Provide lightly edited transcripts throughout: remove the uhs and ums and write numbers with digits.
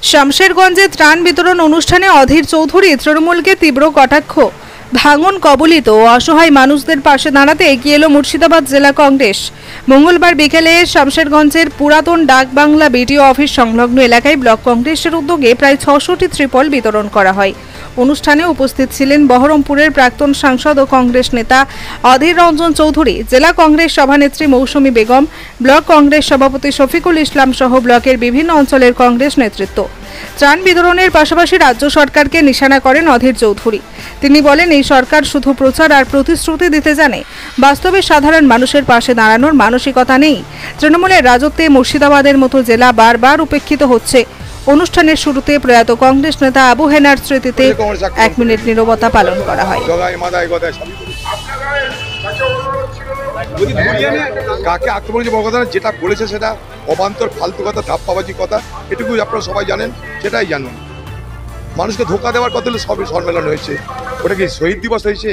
শামশেরগঞ্জে ত্রাণ বিতরণ অনুষ্ঠানে অধীর চৌধুরী তৃণমূলকে তীব্র কটাক্ষ। ভাঙন কবলিত ও অসহায় মানুষদের পাশে দাঁড়াতে এগিয়ে এলো মুর্শিদাবাদ জেলা কংগ্রেস। মঙ্গলবার বিকেলে শামশেরগঞ্জের পুরাতন ডাকবাংলা বিডিও অফিস সংলগ্ন এলাকায় ব্লক কংগ্রেসের উদ্যোগে প্রায় ৬০০টি ত্রিপল বিতরণ করা হয়। অনুষ্ঠানে উপস্থিত ছিলেন বহরমপুরের প্রাক্তন সাংসদ ও কংগ্রেস নেতা অধীর রঞ্জন চৌধুরী, জেলা কংগ্রেস সভানেত্রী মৌসুমী বেগম, ব্লক কংগ্রেস সভাপতি শফিকুল ইসলাম সহ ব্লকের বিভিন্ন অঞ্চলের কংগ্রেস নেতৃত্ব। ত্রাণ বিতরণের পাশাপাশি রাজ্য সরকারকে নিশানা করেন অধীর চৌধুরী। তিনি বলেন, এই সরকার শুধু প্রচার আর প্রতিশ্রুতি দিতে জানে, বাস্তবে সাধারণ মানুষের পাশে দাঁড়ানোর মানসিকতা নেই। তৃণমূলের রাজত্বে মুর্শিদাবাদের মতো জেলা বারবার উপেক্ষিত হচ্ছে। অনুষ্ঠানের শুরুতে প্রয়াত কংগ্রেস নেতা আবু হেনার স্মৃতিতে 1 মিনিট নীরবতা পালন করা হয়। কাকে আক্রমণ যেটা বলেছে সেটা অবান্তর ফালতু কথা, ধাপ্পাবাজি কথা, এটুকু আপনারা সবাই জানেন, সেটাই জানুন। মানুষকে ধোকা দেওয়ার কথা হলে সবই সম্মেলন হয়েছে। ওটা কি শহীদ দিবস হয়েছে?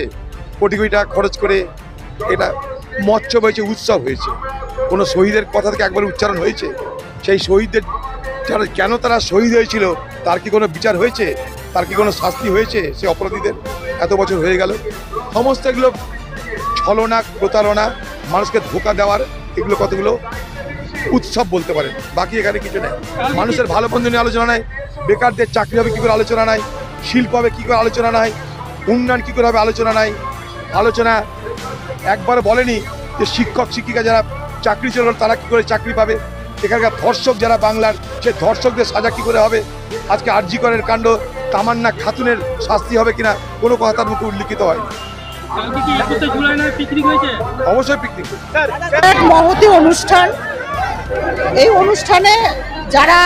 কোটি কোটি টাকা খরচ করে এটা মৎসব হয়েছে, উৎসব হয়েছে। কোনো শহীদের কথা থেকে একবার উচ্চারণ হয়েছে? সেই শহীদদের যারা কেন তারা শহীদ হয়েছিল তার কি কোনো বিচার হয়েছে? তার কি কোনো শাস্তি হয়েছে? সে অপরাধীদের এত বছর হয়ে গেল। সমস্ত এগুলো ছলনা, প্রতারণা, মানুষকে ধোকা দেওয়ার, এগুলো কতগুলো উৎসব বলতে পারেন। বাকি এখানে কিছু নেই। মানুষের ভালো মন্দ নিয়ে আলোচনা নাই, বেকারদের চাকরি হবে কী করে আলোচনা নাই, শিল্প হবে কী করে আলোচনা নাই, উন্নয়ন কী করে হবে আলোচনা নাই। আলোচনা একবার বলেনি যে শিক্ষক শিক্ষিকা যারা চাকরি ছিল তারা কী করে চাকরি পাবে, এখানকার ধর্ষক যারা বাংলার, সে ধর্ষকদের সাজা কী করে হবে, আজকে আরজি করের কাণ্ড তামান্না খাতুনের শাস্তি হবে কিনা কোনো কথা তার মুখে উল্লিখিত হয়। অবশ্যই পিকনিক, এক মহতী অনুষ্ঠান। এই অনুষ্ঠানে যারা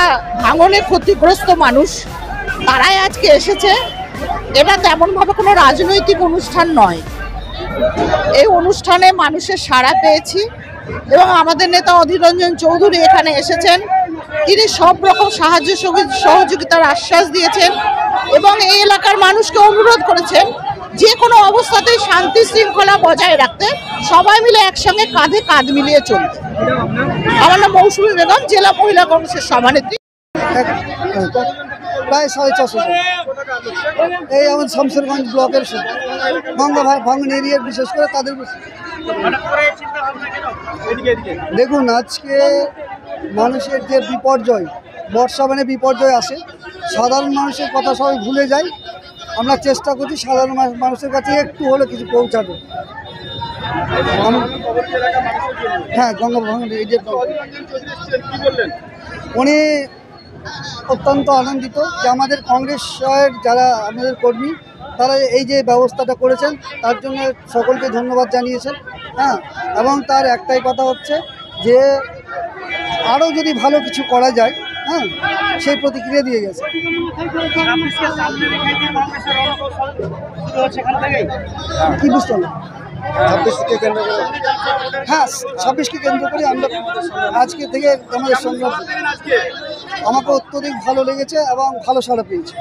ভাঙনে ক্ষতিগ্রস্ত মানুষ তারাই আজকে এসেছে। এটা তেমনভাবে কোনো রাজনৈতিক অনুষ্ঠান নয়। এই অনুষ্ঠানে মানুষের সাড়া পেয়েছি এবং আমাদের নেতা অধীর রঞ্জন চৌধুরী এখানে এসেছেন। তিনি সব রকম সাহায্য সহযোগিতার আশ্বাস দিয়েছেন এবং এই এলাকার মানুষকে অনুরোধ করেছেন যে কোনো অবস্থাতেই শান্তি শৃঙ্খলা বজায় রাখতে, সবাই মিলে একসঙ্গে কাঁধে কাঁধ মিলিয়ে চলতে। আমার নাম মৌসুমী বেগম, জেলা মহিলা কংগ্রেসের সভানেত্রী। প্রায় 450 এই আমাদের শামশেরগঞ্জ ব্লকের ভাঙন এরিয়ার, বিশেষ করে তাদের। দেখুন, আজকে মানুষের যে বিপর্যয়, বর্ষা মানে বিপর্যয় আসে, সাধারণ মানুষের কথা সবাই ভুলে যায়। আমরা চেষ্টা করছি সাধারণ মানুষের কাছে একটু হলে কিছু পৌঁছাবে। হ্যাঁ, গঙ্গা ভাঙন এরিয়া উনি অত্যন্ত আনন্দিত যে আমাদের কংগ্রেসের যারা আমাদের কর্মী তারা এই যে ব্যবস্থাটা করেছেন তার জন্য সকলকে ধন্যবাদ জানিয়েছেন। হ্যাঁ, এবং তার একটাই কথা হচ্ছে যে আরও যদি ভালো কিছু করা যায়, হ্যাঁ, সেই প্রতিক্রিয়া দিয়ে গেছে। কি বুঝতে হবে? 26কে কেন্দ্র করে, হ্যাঁ, 26কে কেন্দ্র করে আমরা আজকে থেকে আমাদের সংগ্রাম। আমাকে অত্যধিক ভালো লেগেছে এবং ভালো সাড়া পেয়েছি।